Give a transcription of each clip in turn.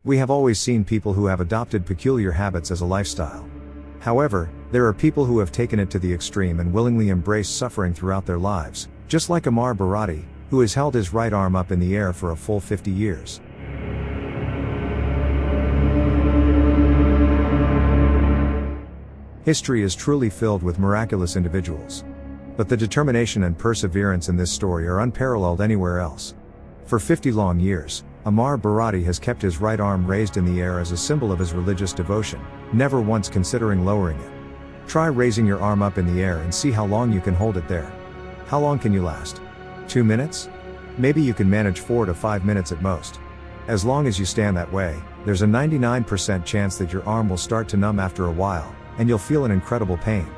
We have always seen people who have adopted peculiar habits as a lifestyle. However, there are people who have taken it to the extreme and willingly embraced suffering throughout their lives, just like Amar Bharati, who has held his right arm up in the air for a full 50 years. History is truly filled with miraculous individuals. But the determination and perseverance in this story are unparalleled anywhere else. For 50 long years, Amar Bharati has kept his right arm raised in the air as a symbol of his religious devotion, never once considering lowering it. Try raising your arm up in the air and see how long you can hold it there. How long can you last? 2 minutes? Maybe you can manage 4 to 5 minutes at most. As long as you stand that way, there's a 99% chance that your arm will start to numb after a while, and you'll feel an incredible pain.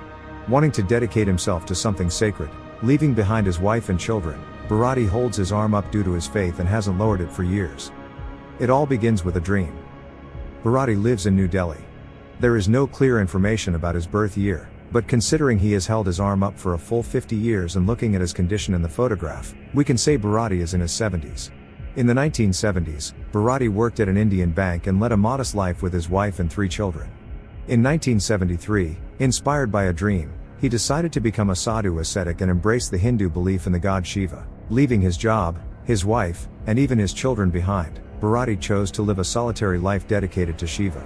Wanting to dedicate himself to something sacred, leaving behind his wife and children, Bharati holds his arm up due to his faith and hasn't lowered it for years. It all begins with a dream. Bharati lives in New Delhi. There is no clear information about his birth year, but considering he has held his arm up for a full 50 years and looking at his condition in the photograph, we can say Bharati is in his 70s. In the 1970s, Bharati worked at an Indian bank and led a modest life with his wife and 3 children. In 1973, inspired by a dream, he decided to become a Sadhu ascetic and embrace the Hindu belief in the god Shiva. Leaving his job, his wife, and even his children behind, Bharati chose to live a solitary life dedicated to Shiva.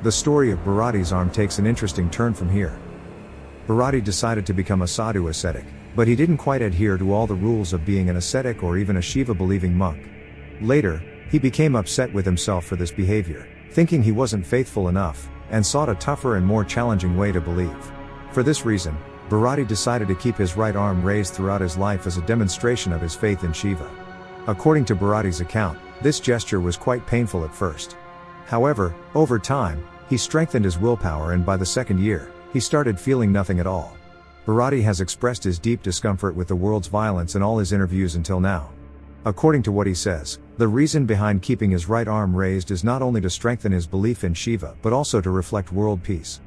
The story of Bharati's arm takes an interesting turn from here. Bharati decided to become a Sadhu ascetic, but he didn't quite adhere to all the rules of being an ascetic or even a Shiva-believing monk. Later, he became upset with himself for this behavior, thinking he wasn't faithful enough, and sought a tougher and more challenging way to believe. For this reason, Bharati decided to keep his right arm raised throughout his life as a demonstration of his faith in Shiva. According to Bharati's account, this gesture was quite painful at first. However, over time, he strengthened his willpower and by the second year, he started feeling nothing at all. Bharati has expressed his deep discomfort with the world's violence in all his interviews until now. According to what he says, the reason behind keeping his right arm raised is not only to strengthen his belief in Shiva but also to reflect world peace.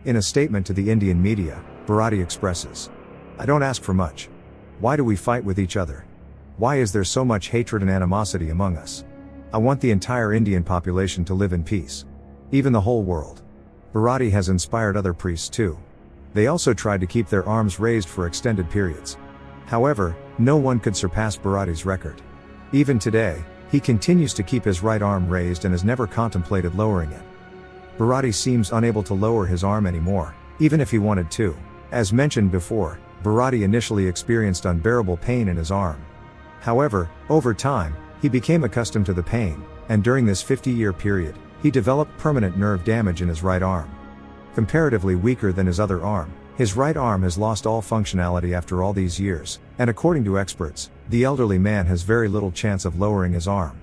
In a statement to the Indian media, Bharati expresses, "I don't ask for much. Why do we fight with each other? Why is there so much hatred and animosity among us? I want the entire Indian population to live in peace. Even the whole world." Bharati has inspired other priests too. They also tried to keep their arms raised for extended periods. However, no one could surpass Bharati's record. Even today, he continues to keep his right arm raised and has never contemplated lowering it. Bharati seems unable to lower his arm anymore, even if he wanted to. As mentioned before, Bharati initially experienced unbearable pain in his arm. However, over time, he became accustomed to the pain, and during this 50-year period, he developed permanent nerve damage in his right arm. Comparatively weaker than his other arm, his right arm has lost all functionality after all these years, and according to experts, the elderly man has very little chance of lowering his arm.